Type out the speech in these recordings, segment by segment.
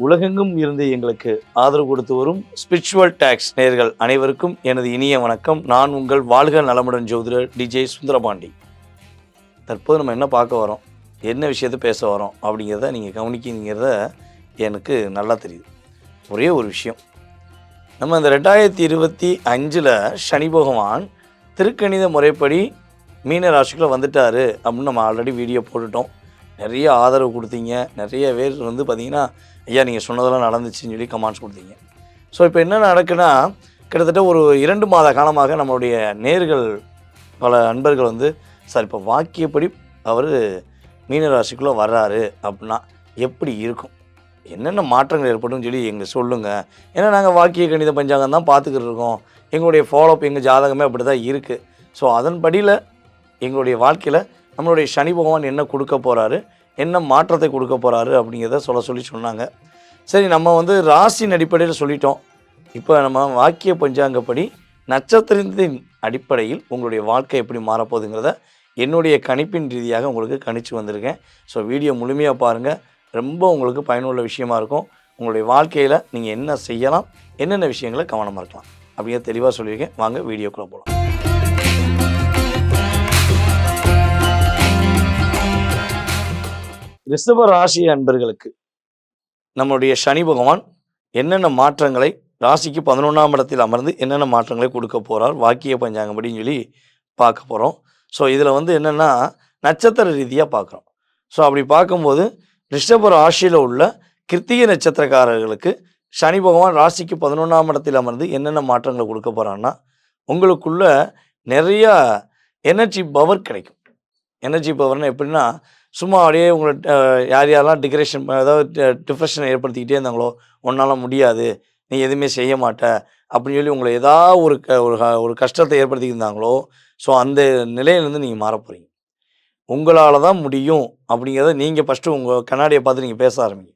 உலகெங்கும் இருந்து எங்களுக்கு ஆதரவு கொடுத்து வரும் ஸ்பிரிச்சுவல் டாக்ஸ் நேயர்கள் அனைவருக்கும் எனது இனிய வணக்கம். நான் உங்கள் வாழ்க நலமுடன் ஜோதிடர் டிஜே சுந்தரபாண்டி. தற்போது நம்ம என்ன பார்க்க வரோம், என்ன விஷயத்தை பேச வரோம் அப்படிங்கிறத நீங்கள் கவனிக்கிறத எனக்கு நல்லா தெரியுது. ஒரே ஒரு விஷயம், நம்ம இந்த 2025 சனி பகவான் திருக்கணித முறைப்படி மீன ராசிக்குள்ளே வந்துட்டார் அப்படின்னு நம்ம ஆல்ரெடி வீடியோ போட்டுட்டோம். நிறைய ஆதரவு கொடுத்தீங்க. நிறைய பேர் பார்த்திங்கன்னா, ஐயா நீங்கள் சொன்னதெல்லாம் நடந்துச்சுன்னு சொல்லி கமெண்ட்ஸ் கொடுத்தீங்க. ஸோ இப்போ என்ன நடக்குன்னா, கிட்டத்தட்ட ஒரு 2 மாத காலமாக நம்மளுடைய நேர்கள் பல அன்பர்கள் சார் இப்போ வாக்கியப்படி அவர் மீனராசிக்குள்ளே வர்றாரு அப்படின்னா எப்படி இருக்கும், என்னென்ன மாற்றங்கள் ஏற்படும்னு சொல்லி எங்களுக்கு சொல்லுங்கள். ஏன்னா நாங்கள் வாக்கிய கணித பஞ்சாங்கம் தான் பார்த்துக்கிட்டு இருக்கோம். எங்களுடைய ஃபாலோஅப் எங்கள் ஜாதகமே அப்படி தான் இருக்குது. ஸோ அதன்படியில் எங்களுடைய வாழ்க்கையில் நம்மளுடைய சனி பகவான் என்ன கொடுக்க போகிறாரு, என்ன மாற்றத்தை கொடுக்க போகிறாரு அப்படிங்கிறத சொல்லி சொன்னாங்க. சரி, நம்ம ராசியின் அடிப்படையில் சொல்லிட்டோம். இப்போ நம்ம வாக்கிய பஞ்சாங்கப்படி நட்சத்திரத்தின் அடிப்படையில் உங்களுடைய வாழ்க்கை எப்படி மாறப்போகுதுங்கிறத என்னுடைய கணிப்பின் ரீதியாக உங்களுக்கு கணிச்சு வந்திருக்கேன். ஸோ வீடியோ முழுமையாக பாருங்கள், ரொம்ப உங்களுக்கு பயனுள்ள விஷயமா இருக்கும். உங்களுடைய வாழ்க்கையில் நீங்கள் என்ன செய்யலாம், என்னென்ன விஷயங்களை கவனமாக இருக்கலாம் அப்படிங்கிறத தெளிவாக சொல்லியிருக்கேன். வாங்க வீடியோக்குள்ளே போகலாம். ரிஷப ராசி அன்பர்களுக்கு நம்மளுடைய சனி பகவான் என்னென்ன மாற்றங்களை ராசிக்கு 11ஆம் இடத்தில் அமர்ந்து என்னென்ன மாற்றங்களை கொடுக்க போகிறார் வாக்கிய பஞ்சாங்கப்படின்னு சொல்லி பார்க்க போகிறோம். ஸோ இதில் என்னென்னா நட்சத்திர ரீதியாக பார்க்குறோம். ஸோ அப்படி பார்க்கும்போது ரிஷப ராசியில் உள்ள கிருத்திகை நட்சத்திரக்காரர்களுக்கு சனி பகவான் ராசிக்கு 11ஆம் இடத்தில் அமர்ந்து என்னென்ன மாற்றங்களை கொடுக்க போகிறான்னா, உங்களுக்குள்ள நிறையா எனர்ஜி பவர் கிடைக்கும். எனர்ஜி பவர்னால் எப்படின்னா, சும்மா அப்படியே உங்களை யாரெல்லாம் டிக்ரெஷன் அதாவது டிப்ரெஷனை ஏற்படுத்திக்கிட்டே இருந்தாங்களோ, உன்னால் முடியாது, நீ எதுவுமே செய்ய மாட்ட அப்படின்னு சொல்லி உங்களை ஏதாவது ஒரு கஷ்டத்தை ஏற்படுத்தியிருந்தாங்களோ, ஸோ அந்த நிலையிலேருந்து நீங்கள் மாற போகிறீங்க. உங்களால் தான் முடியும் அப்படிங்கிறத நீங்கள் ஃபஸ்ட்டு உங்கள் கண்ணாடியை பார்த்து நீங்கள் பேச ஆரம்பிங்க.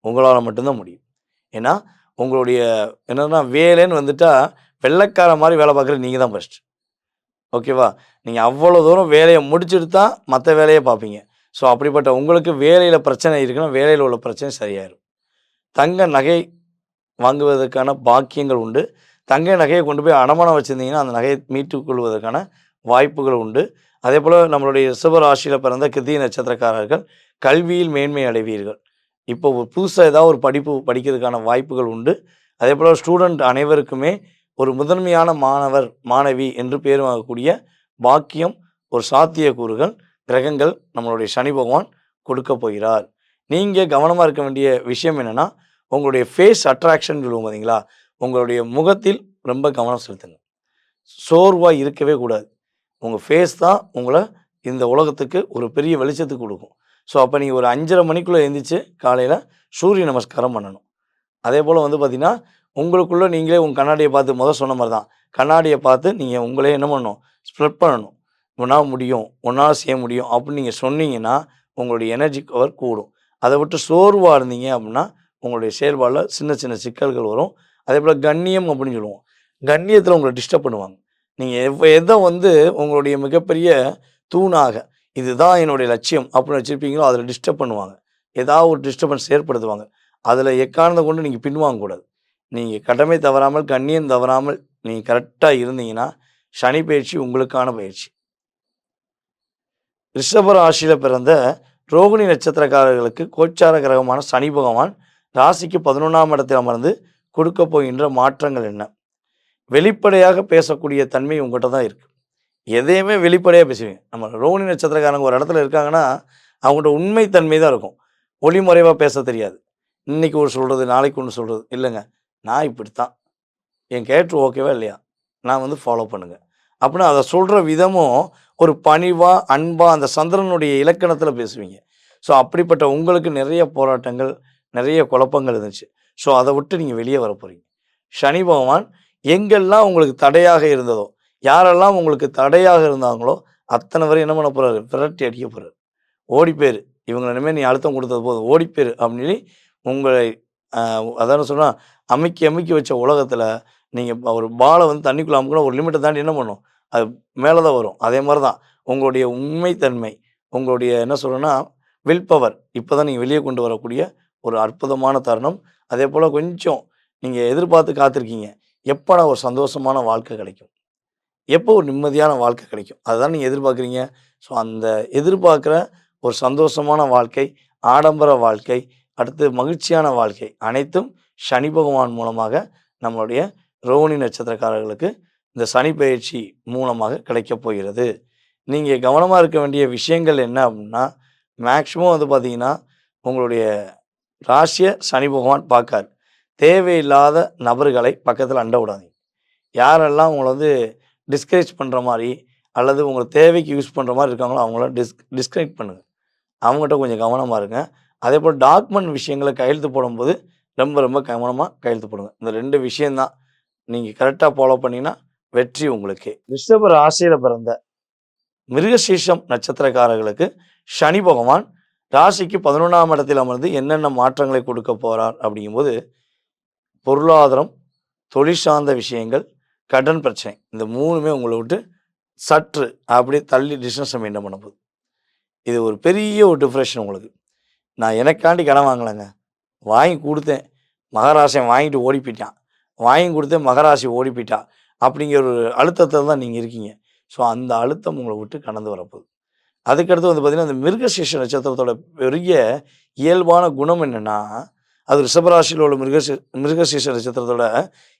உங்களால் மட்டும்தான் முடியும். ஏன்னா உங்களுடைய என்னென்னா வேலைன்னு வந்துட்டால் வெள்ளைக்கார மாதிரி வேலை பார்க்குறது நீங்கள் தான் ஃபஸ்ட்டு. ஓகேவா? நீங்கள் அவ்வளோ தூரம் வேலையை முடிச்சுட்டு தான் மற்ற வேலையை பார்ப்பீங்க. ஸோ அப்படிப்பட்ட உங்களுக்கு வேலையில் பிரச்சனை இருக்குன்னா வேலையில் உள்ள பிரச்சனை சரியாயிடும். தங்க நகை வாங்குவதற்கான பாக்கியங்கள் உண்டு. தங்க நகையை கொண்டு போய் அடமானம் வச்சுருந்தீங்கன்னா அந்த நகையை மீட்டுக் கொள்வதற்கான வாய்ப்புகள் உண்டு. அதே போல் நம்மளுடைய ரிஷப ராசியில் பிறந்த கிருத்திகை நட்சத்திரக்காரர்கள் கல்வியில் மேன்மை அடைவீர்கள். இப்போ புதுசாக ஏதாவது ஒரு படிப்பு படிக்கிறதுக்கான வாய்ப்புகள் உண்டு. அதே போல் ஸ்டூடெண்ட் அனைவருக்குமே ஒரு முதன்மையான மாணவர் மாணவி என்று பேர் வாங்கக்கூடிய பாக்கியம், ஒரு சாத்தியக்கூறுகள் கிரகங்கள் நம்மளுடைய சனி பகவான் கொடுக்க போகிறார். நீங்கள் கவனமாக இருக்க வேண்டிய விஷயம் என்னென்னா, உங்களுடைய ஃபேஸ் அட்ராக்ஷன் சொல்லுவோம் பார்த்தீங்களா, உங்களுடைய முகத்தில் ரொம்ப கவனம் செலுத்துங்க. சோர்வாக இருக்கவே கூடாது. உங்கள் ஃபேஸ் தான் உங்களை இந்த உலகத்துக்கு ஒரு பெரிய வெளிச்சத்துக்கு கொடுக்கும். ஸோ அப்போ நீங்கள் ஒரு 5:30 மணிக்குள்ளே எழுந்திரிச்சு காலையில் சூரிய நமஸ்காரம் பண்ணணும். அதே போல் பார்த்திங்கன்னா, உங்களுக்குள்ளே நீங்களே உங்கள் கண்ணாடியை பார்த்து சொன்ன மாதிரி தான் கண்ணாடியை பார்த்து நீங்கள் உங்களே என்ன பண்ணணும், ஸ்ப்ரெட் பண்ணணும். உன்னால் முடியும், உன்னால் செய்ய முடியும் அப்படின்னு நீங்கள் சொன்னீங்கன்னா உங்களுடைய எனர்ஜி பவர் கூடும். அதை விட்டு சோர்வாக இருந்தீங்க அப்படின்னா உங்களுடைய செயல்பாடில் சின்ன சின்ன சிக்கல்கள் வரும். அதே போல் கண்ணியம் அப்படின்னு சொல்லுவோம், கண்ணியத்தில் உங்களை டிஸ்டர்ப் பண்ணுவாங்க. நீங்கள் எதை உங்களுடைய மிகப்பெரிய தூணாக இதுதான் என்னுடைய லட்சியம் அப்படின்னு வச்சுருப்பீங்களோ அதில் டிஸ்டர்ப் பண்ணுவாங்க. ஏதாவது ஒரு டிஸ்டர்பன்ஸ் ஏற்படுத்துவாங்க. அதில் எக்காரணத்தை கொண்டு நீங்கள் பின்வாங்கக்கூடாது. நீங்கள் கடமை தவறாமல் கண்ணியம் தவறாமல் நீங்கள் கரெக்டாக இருந்தீங்கன்னா சனி பயிற்சி உங்களுக்கான பயிற்சி. ரிஷப ராசியில் பிறந்த ரோகிணி நட்சத்திரக்காரர்களுக்கு கோச்சார கிரகமான சனி பகவான் ராசிக்கு 11ஆம் இடத்தில் அமர்ந்து கொடுக்க போகின்ற மாற்றங்கள் என்ன? வெளிப்படையாக பேசக்கூடிய தன்மை உங்கள்கிட்ட தான் இருக்குது. எதையுமே வெளிப்படையாக பேசுவீங்க. நம்ம ரோகிணி நட்சத்திரக்காரங்க ஒரு இடத்துல இருக்காங்கன்னா அவங்கள்ட்ட உண்மை தன்மை தான் இருக்கும். ஒளிமுறைவாக பேச தெரியாது. இன்றைக்கி ஒரு சொல்கிறது, நாளைக்கு ஒன்று சொல்கிறது இல்லைங்க, நான் இப்படித்தான், என் கேரக்டர் ஓகேவா இல்லையா, நான் ஃபாலோ பண்ணுங்கள் அப்படின்னு அதை சொல்கிற விதமும் ஒரு பணிவாக அன்பாக அந்த சந்திரனுடைய இலக்கணத்தில் பேசுவீங்க. ஸோ அப்படிப்பட்ட உங்களுக்கு நிறைய போராட்டங்கள், நிறைய குழப்பங்கள் இருந்துச்சு. ஸோ அதை விட்டு நீங்கள் வெளியே வர போகிறீங்க. சனி பகவான் எங்கெல்லாம் உங்களுக்கு தடையாக இருந்ததோ, யாரெல்லாம் உங்களுக்கு தடையாக இருந்தாங்களோ அத்தனை வரை என்ன பண்ண போகிறாரு, விரட்டி அடிக்க போகிறார். ஓடிப்பேர், இவங்களை இனிமேல் நீ அழுத்தம் கொடுத்தது போதும், ஓடிப்பேர் அப்படின்னு சொல்லி உங்களை அதான சொன்னால் அமுக்கி அமுக்கி வச்ச உலகத்தில் நீங்கள் ஒரு பாலை தண்ணிக்குள்ளே அமுக்குனா ஒரு லிமிட்டை தாண்டி என்ன பண்ணும், அது மேலே தான் வரும். அதே மாதிரி தான் உங்களுடைய உண்மைத்தன்மை, உங்களுடைய என்ன சொல்கிறேன்னா வில் பவர் இப்போ தான் நீங்கள் வெளியே கொண்டு வரக்கூடிய ஒரு அற்புதமான தருணம். அதேபோல கொஞ்சம் நீங்க எதிர்பார்த்து காத்திருக்கீங்க. எப்படா ஒரு சந்தோஷமான வாழ்க்கை கிடைக்கும்? எப்போ ஒரு நிம்மதியான வாழ்க்கை கிடைக்கும்? அதுதானே நீங்க எதிர்பார்க்குறீங்க. ஸோ அந்த எதிர்பார்க்குற ஒரு சந்தோஷமான வாழ்க்கை, ஆடம்பர வாழ்க்கை, அடுத்து மகிழ்ச்சியான வாழ்க்கை அனைத்தும் சனி பகவான் மூலமாக நம்மளுடைய ரோகிணி நட்சத்திரக்காரர்களுக்கு இந்த சனி பெயர்ச்சி மூலமாக கிடைக்கப் போகிறது. நீங்க கவனமா இருக்க வேண்டிய விஷயங்கள் என்ன அப்டின்னா, மேக்ஸிமம் வந்து பார்த்தீங்கன்னா, உங்களுடைய ராசிய சனி பகவான் பார்க்காரு. தேவையில்லாத நபர்களை பக்கத்தில அண்ட விடாதீங்க. யாரெல்லாம் உங்கள வந்து டிஸ்கரேஜ் பண்ற மாரி, அல்லது உங்க தேவைக்கு யூஸ் பண்ற மாரி இருக்காங்களோ, அவங்கள டிஸ்கனெக்ட் பண்ணுங்க. அவங்கட்ட கொஞ்சம் கவனமா இருங்க. அதேபோல டாக்குமெண்ட் விஷயங்கள கையெழுத்து போடும்போது, ரொம்ப ரொம்ப கவனமா கையெழுத்து போடுங்க. இந்த 2 விஷயம் தான். நீங்க கரெக்ட்டா ஃபாலோ பண்ணீங்கன்னா, வெற்றி உங்களுக்கே. ரிஷப ராசியில பிறந்த மிருகசீரிஷம் நட்சத்திரக்காரர்களுக்கு சனி பகவான் ராசிக்கு 11ஆம் இடத்தில் அமர்ந்து என்னென்ன மாற்றங்களை கொடுக்க போறார் அப்படிங்கும்போது, பொருளாதாரம், தொழில் சார்ந்த விஷயங்கள், கடன் பிரச்சனை. இந்த 3மே உங்கள விட்டு சற்று அப்படியே தள்ளி டிஸ்டன்ஸ மெயின்டெயின் பண்ண போகுது. இது ஒரு பெரிய ஒரு டிப்ரஷன் உங்களுக்கு. நான் எனக்காண்டி கடன் வாங்கலங்க. வாங்கி குடுத்தேன். மகராசன் வாங்கிட்டு ஓடி போய்ட்டான். வாங்கி குடுத்தேன் மகராசி ஓடி போய்ட்டா. அப்படிங்கிற ஒரு அழுத்தத்தில தான் நீங்க இருக்கீங்க. ஸோ அந்த அழுத்தம் உங்கள விட்டு கடந்து வரப்போகுது. அதுக்கடுத்து வந்து பார்த்தீங்கன்னா, அந்த மிருகசீரிஷ நட்சத்திரத்தோட பெரிய இயல்பான குணம் என்னன்னா, அது ரிஷபராசியில உள்ள மிருகசீரிஷ நட்சத்திரத்தோட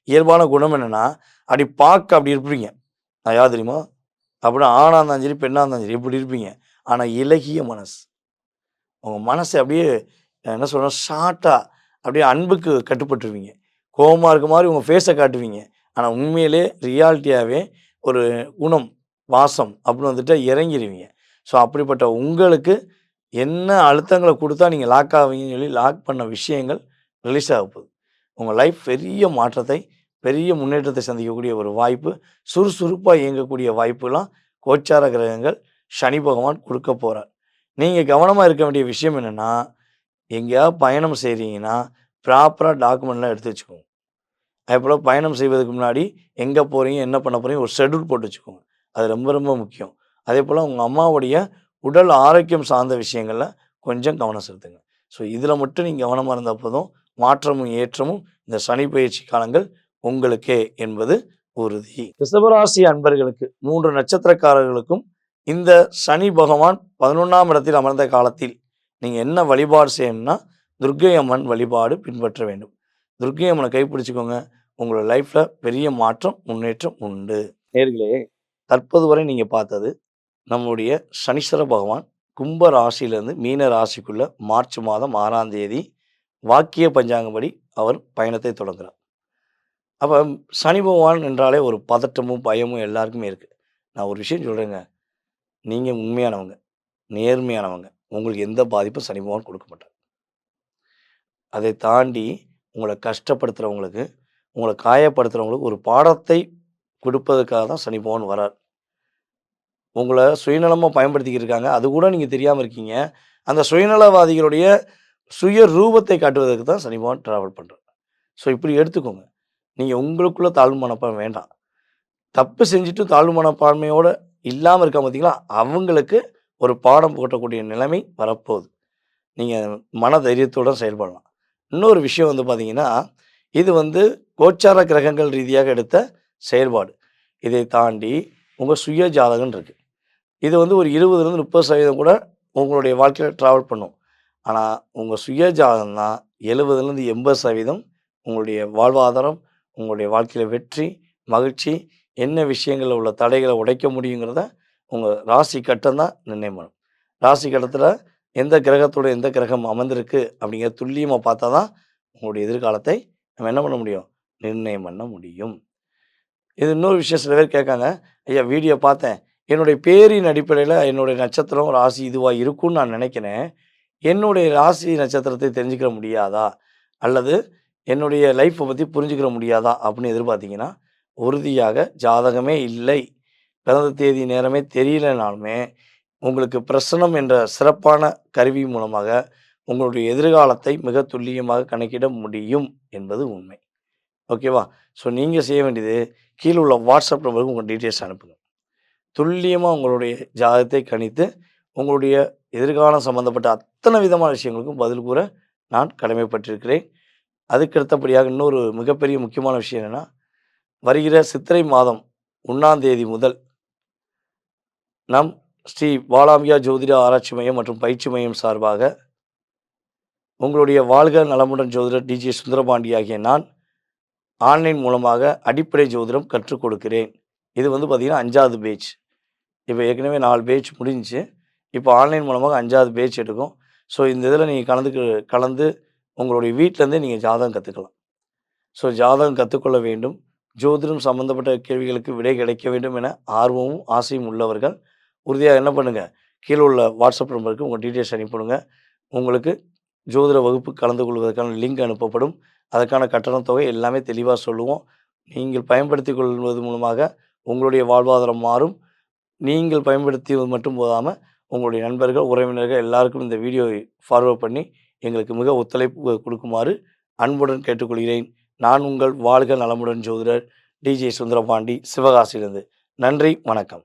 இயல்பான குணம் என்னன்னா, அப்படி பார்க்க அப்படி இருப்பீங்க. நான் யார் தெரியுமா? அப்படின்னா ஆணா இருந்தாலும் சரி, பெண்ணா இருந்தாலும் சரி இப்படி இருப்பீங்க. ஆனா இளகிய மனசு. உங்க மனச அப்படியே என்ன சொல்றது ஷார்ட்டா அப்படியே அன்புக்கு கட்டுப்பட்டுருவீங்க. கோவமா இருக்க மாரி உங்க ஃபேஸ காட்டுவீங்க. ஆனா உண்மையிலே ரியாலிட்டியாவே ஒரு குணம், பாசம் அப்படின்னு வந்துட்டா இறங்கிருவீங்க. ஸோ அப்படிப்பட்ட உங்களுக்கு என்ன அழுத்தங்கள குடுத்தா நீங்க லாக் ஆவீங்கன்னு சொல்லி லாக் பண்ண விஷயங்கள் ரிலீஸ் ஆகப்போகுது. உங்க லைஃப் பெரிய மாற்றத்தை, பெரிய முன்னேற்றத்தை சந்திக்கக்கூடிய ஒரு வாய்ப்பு, சுறுசுறுப்பா இயங்கக்கூடிய வாய்ப்புலாம் கோச்சார கிரகங்கள் சனி பகவான் குடுக்க போறார். நீங்க கவனமா இருக்க வேண்டிய விஷயம் என்னன்னா, எங்கேயாவது பயணம் செய்றீங்கன்னா, ப்ராப்பரா டாக்குமெண்ட்லாம் எடுத்து வச்சுக்கோங்க. அதேபோல பயணம் செய்வதற்கு முன்னாடி எங்க போறீங்க, என்ன பண்ண போறீங்க ஒரு ஷெட்யூல் போட்டு வச்சுக்கோங்க. அது ரொம்ப ரொம்ப முக்கியம். அதேபோல உங்க அம்மாவுடைய உடல் ஆரோக்கியம் சார்ந்த விஷயங்கள்ல கொஞ்சம் கவனம் செலுத்துங்க. ஸோ இதில மட்டும் நீங்க கவனமா இருந்தா போதும். மாற்றமும், ஏற்றமும் இந்த சனி பெயர்ச்சி காலங்கள் உங்களுக்கே என்பது உறுதி. ரிஷபராசி அன்பர்களுக்கு 3 நட்சத்திரக்காரர்களுக்கும் இந்த சனி பகவான் 11ஆம் இடத்தில் அமர்ந்த காலத்தில் நீங்க என்ன வழிபாடு செய்யணும்னா, துர்க்கை அம்மன் வழிபாடு பின்பற்ற வேண்டும். துர்க்கை அம்மன கைப்பிடிச்சுக்கோங்க. உங்களோட லைஃப்ல பெரிய மாற்றம், முன்னேற்றம் உண்டு. நேயர்களே, தற்போது வரை நீங்க பார்த்தது நம்முடைய சனீஸ்வர பகவான் கும்ப ராசியிலிருந்து மீன ராசிக்குள்ள மார்ச் மாதம் 6ஆம் தேதி வாக்கிய பஞ்சாங்கப்படி அவர் பயணத்தை தொடங்குறார். அப்ப சனி பகவான் என்றாலே ஒரு பதட்டமும், பயமும் எல்லாருக்குமே இருக்கு. நான் ஒரு விஷயம் சொல்றேங்க. நீங்க உண்மையானவங்க, நேர்மையானவங்க. உங்களுக்கு எந்த பாதிப்பும் சனி பகவான் குடுக்க மாட்டார். அதை தாண்டி உங்கள கஷ்டப்படுத்துறவங்களுக்கு, உங்கள காயப்படுத்துறவங்களுக்கு ஒரு பாடத்தை குடுப்பதற்காக தான் சனி பகவான் வரார். உங்கள சுயநலமா பயன்படுத்திக்கிட்டு இருக்காங்க. அது கூட நீங்க தெரியாம இருக்கீங்க. அந்த சுயநலவாதிகளுடைய சுய ரூபத்தை காட்டுவதற்கு தான் சனி பகவான் டிராவல் பண்றார். ஸோ இப்படி எடுத்துக்கோங்க. நீங்க உங்களுக்குள்ள தாழ்வு மனப்பான்மை வேண்டாம். தப்பு செஞ்சுட்டு தாழ்வு மனப்பான்மையோட இல்லாம இருக்காங்க பார்த்தீங்களா, அவங்களுக்கு ஒரு பாடம் புகட்டக்கூடிய நிலைமை வரப்போகுது. நீங்க மன தைரியத்தோட செயல்படலாம். இன்னொரு விஷயம் வந்து பார்த்தீங்கன்னா, இது வந்து கோச்சார கிரகங்கள் ரீதியாக எடுத்த செயல்பாடு. இதை தாண்டி உங்க சுய ஜாதகம் இருக்கு. இது வந்து ஒரு 20லேருந்து 30% கூட உங்களுடைய வாழ்க்கையில டிராவல் பண்ணும். ஆனா, உங்க சுய ஜாதகம் தான் 70லேருந்து 80% உங்களுடைய வாழ்வாதாரம், உங்களுடைய வாழ்க்கையில வெற்றி, மகிழ்ச்சி, என்ன விஷயங்கள்ல உள்ள தடைகள உடைக்க முடியுங்கிறத உங்க ராசி கட்டம் தான் நிர்ணயம் பண்ணும். ராசி கட்டத்தில எந்த கிரகத்தோட எந்த கிரகம் அமர்ந்திருக்கு அப்படிங்கிறத துல்லியமா பார்த்தா தான் உங்களுடைய எதிர்காலத்தை நம்ம என்ன பண்ண முடியும்? நிர்ணயம் பண்ண முடியும். இது இன்னொரு விஷயம் சில பேர் கேட்காங்க. ஐயா வீடியோ பார்த்தேன். என்னுடைய பேரின் அடிப்படையில என்னுடைய நட்சத்திரம், ராசி இதுவா இருக்கும்னு நான் நினைக்கிறேன். என்னுடைய ராசி நட்சத்திரத்தை தெரிஞ்சுக்கிற முடியாதா? அல்லது என்னுடைய லைஃப்ப பத்தி புரிஞ்சுக்கிற முடியாதா? அப்படின்னு எதிர்பார்த்தீங்கன்னா, உறுதியாக ஜாதகமே இல்லை. பிறந்த தேதி, நேரமே தெரியலனாலுமே, உங்களுக்கு பிரசனம் என்ற சிறப்பான கருவி மூலமாக உங்களுடைய எதிர்காலத்தை மிக துல்லியமாக கணக்கிட முடியும் என்பது உண்மை. ஓகேவா? ஸோ நீங்க செய்ய வேண்டியது, கீழ உள்ள வாட்ஸ்அப் நம்பருக்கு உங்க டீட்டெயில்ஸ் அனுப்புங்க. துல்லியமா உங்களுடைய ஜாதகத்தை கணித்து, உங்களுடைய எதிர்காலம் சம்மந்தப்பட்ட அத்தனை விதமான விஷயங்களுக்கும் பதில் கூற நான் கடமைப்பட்டிருக்கிறேன். அதுக்கு அடுத்தபடியாக இன்னொரு மிகப்பெரிய முக்கியமான விஷயம் என்னன்னா, வருகிற சித்திரை மாதம் 1ஆம் தேதி முதல் நம் ஸ்ரீ பாலாம்பிகா ஜோதிட ஆராய்ச்சி மையம் மற்றும் பயிற்சி மையம் சார்பாக உங்களுடைய வாழ்க நலமுடன் ஜோதிடர் டிஜே சுந்தரபாண்டி ஆகிய நான் ஆன்லைன் மூலமாக அடிப்படை ஜோதிடம் கற்றுக் கொடுக்கிறேன். இது வந்து பார்த்தீங்கன்னா 5வது பேட்ச். இப்போ ஏற்கனவே 4 பேட்ச் முடிஞ்சுச்சு. இப்போ ஆன்லைன் மூலமாக 5வது பேட்ச் எடுக்கும். ஸோ இந்த இதில் நீங்கள் கலந்து உங்களுடைய வீட்டிலேருந்தே நீங்கள் ஜாதகம் கற்றுக்கலாம். ஸோ ஜாதகம் கற்றுக்கொள்ள வேண்டும், ஜோதிடம் சம்மந்தப்பட்ட கேள்விகளுக்கு விடை கிடைக்க வேண்டும் என ஆர்வமும் ஆசையும் உள்ளவர்கள் உறுதியாக என்ன பண்ணுங்கள், கீழே உள்ள வாட்ஸ்அப் நம்பருக்கு உங்கள் டீட்டெயில்ஸ் அனுப்பிவிடுங்க. உங்களுக்கு ஜோதிட வகுப்பு கலந்து கொள்வதற்கான லிங்க் அனுப்பப்படும். அதற்கான கட்டணத் தொகை எல்லாமே தெளிவாக சொல்லுவோம். நீங்கள் பயன்படுத்திக் கொள்வது மூலமாக உங்களுடைய வாழ்வாதாரம் மாறும். நீங்கள் பயன்படுத்தியது மட்டும் போதாமல் உங்களுடைய நண்பர்கள், உறவினர்கள் எல்லாருக்கும் இந்த வீடியோவை ஃபார்வர்ட் பண்ணி எங்களுக்கு மிக ஒத்துழைப்பு கொடுக்குமாறு அன்புடன் கேட்டுக்கொள்கிறேன். நான் உங்கள் வாழ்க நலமுடன் ஜோதிடர் டிஜே சுந்தரபாண்டி, சிவகாசியிலிருந்து. நன்றி, வணக்கம்.